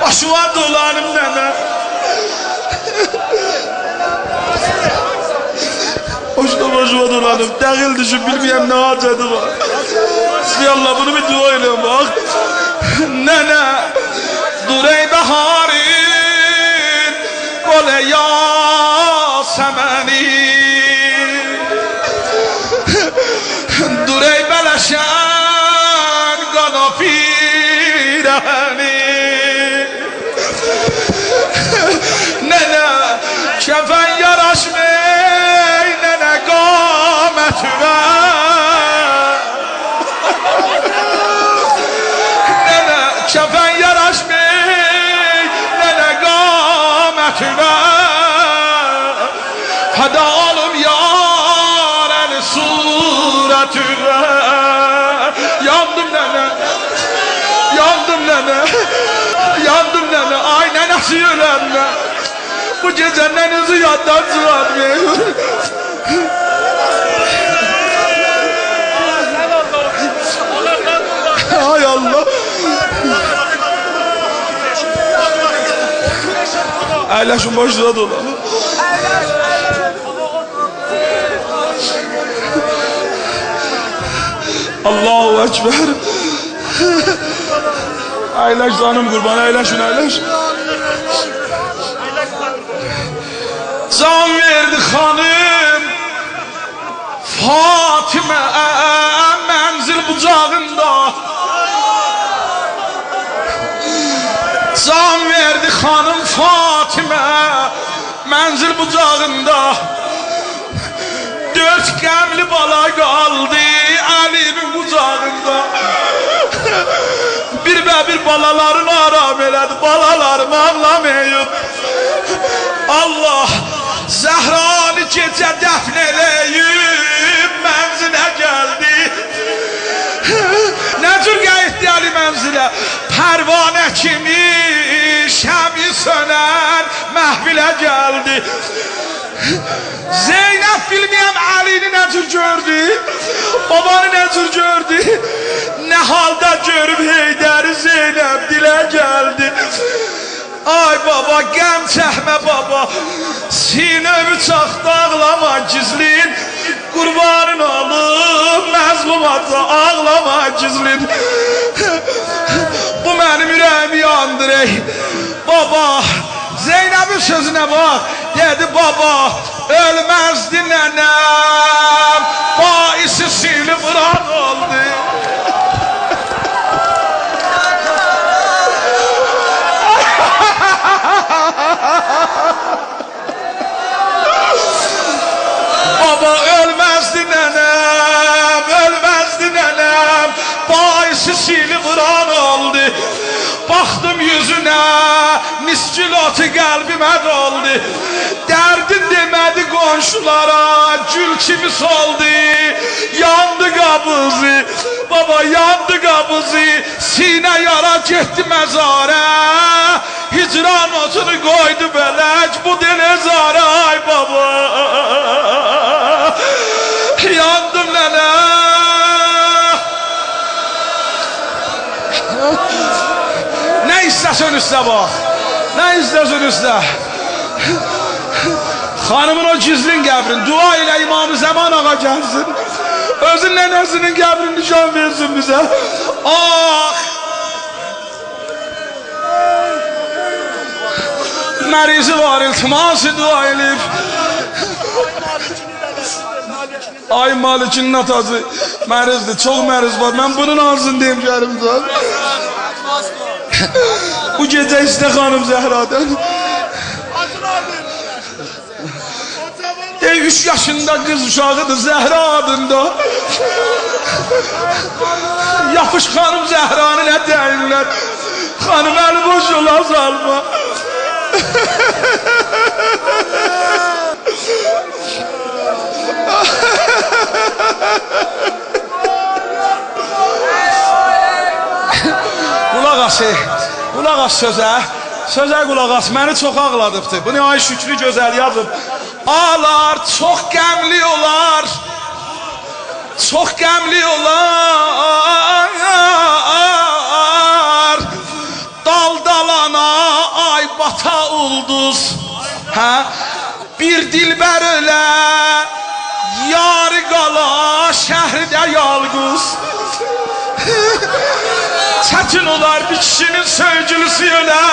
Başıma dolanım nene. Başıma dolanım. Dəxil düşüb bilməyəm nə hacədi var. Bismillah bunu bir dua elə bak. Nene dur ey baharın Qol ey yasəməni Dur ey bələşən qanafirəni Nene kəfən yaraşmey Nene qamətüvə Nene kəfən yaraşmey Nene qamətüvə Hədə alım yar əli surətüvə Yandım nene Yandım nene Yandım nene Ay nenesi ölenme Bu gece nenesi yaddan çıkarmıyor Ay Allah Əyləşin başına dolanır Allahu Ekber Əyləş canım qurban əyləşin əyləş Can verdi xanım Fatimə Mənzil bucağında Can verdi xanım Fatimə Mənzil bucağında Dört qəmli bala qaldı Əlinin bucağında Bir və bir balalarını aram elədi Balalarım ağlamayıb Allah Zəhranı gecə dəfn eləyib Mənzilə gəldi Nə cür qayıtdı Ali mənzilə Pərvanə kimi Şəmi sönər Məhvilə gəldi Zeynəb bilməyəm Əlini nə cür gördü Babanı nə cür gördü Nə halda görüb Heydəri Zeynəb dilə gəldi Ay baba qəm çəkmə baba Sinəmi çaxda ağlama gizlin Qurbanın olub məzlumata ağlama gizlin Bu mənim ürəyimi yandır ey Baba Zeynəbin sözünə bax Dedi baba ölməzdi nənəm Baisi sili vuran oldu Baba ölməzdi nənəm Ölməzdi nənəm Baisi sili vuran oldu Baxdım yüzünə Miskil otu qəlbimə doldu Dərdin demədi qonşulara Gül kimi soldu Yandı qabızı Baba yandı qabızı Sinə yara getdi məzarə Hicran otunu qoydu bələk Bu dilezara ay baba Yandım nənə Nə istəsən üstə bax Nə istəsən üstə Xanımın o gizlin qəbrin Dua ilə İmam-ı Zaman ağa gəlsin Özün nənəsinin qəbrini nişan versin bizə Ah Mərizi var iltiması dua elib Ay Malikinin atası Mərizdir çox məriz var Mən bunun ağzındayım gərimdən Bu gecə istə xanım Zəhradan 3 yaşında kız uşağıdır Zəhra adında Yapış xanım Zəhranı nə deyirlər Xanım əli boş yola salma Qulaq as sözə qulaq as Məni çox ağladıbdır Bunu ay Şükrü gözəl yazıb Ağlar çox qəmli olar Çox qəmli olar Dal dalana bata ulduz. Ha? Bir dilber öle, yar qala şəhərdə yalqız. Çətin olar bir kişinin sevgilisi ölə,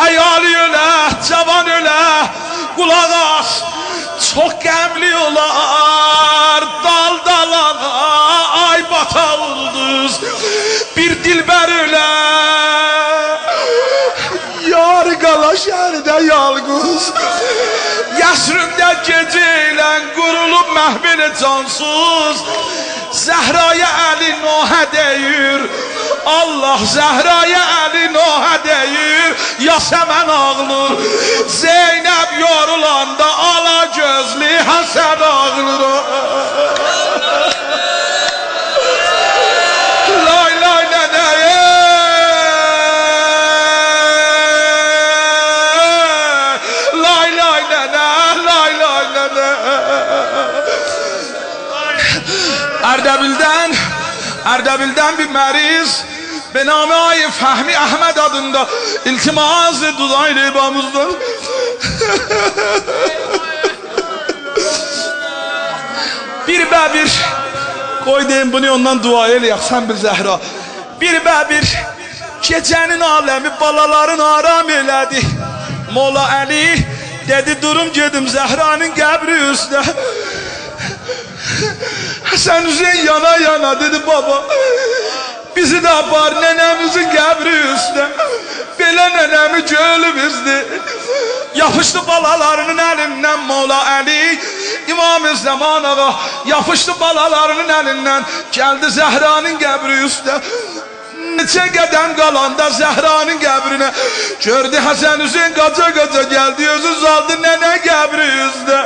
əyalı ölə, cavan ölə, qulaq as. Çox qəmli olar, dal dalana, ay bata ulduz. Bir dilber ölə, yar qala şəhərdə yalqız. Yəsribdə gecə ilə qurulub məhvili cansız. Zəhraya əli nohə deyir, Allah Zəhraya əli nohə deyir. Yasəmən ağlır, Zeynəb yorulanda ala gözlü Həsən ağlır. Lay lay nənəyə, lay lay nənə, lay lay nənə. Erdebil'den bir meriz be name Fehmi Ahmet adında iltimas dudaylı ibamızdan. Bir koy deyin bunu ondan dua eləyək sən bir Zəhra. Bir gecenin alemi balaların aram elədi. Mola Ali dedi durum gedim Zehra'nın qəbri üstə. Hasan Hüseyin yana yana dedi baba. Bizi de apar nenemizin qəbri üstə. Belə nenemi gölümüzdü. Yapıştı balalarının elinden Mola Ali. İmam-ı Zaman ağa yapıştı balalarının elinden. Geldi Zehra'nın qəbri üstə. Neçə qədəm qalanda Zəhranın qəbrinə gördü Həsən Hüseyin qaca geldi özü uzaldı nənə qəbri üzdə.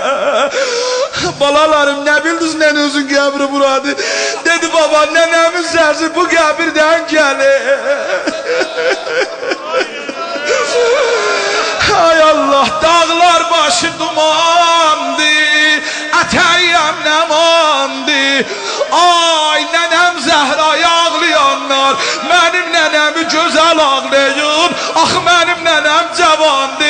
Balalarım nə bildiniz nənəmizin qəbri buradı. Dedi baba nənəmin səsi bu qəbirdən gəlir. Ay Allah dağlar başı dumandı, ətəyyəm nəmandı. Ay nənəm Zəhraya ağlayanlar, mənim nənəmi gözəl ağlayın. Ax mənim nənəm cavandı.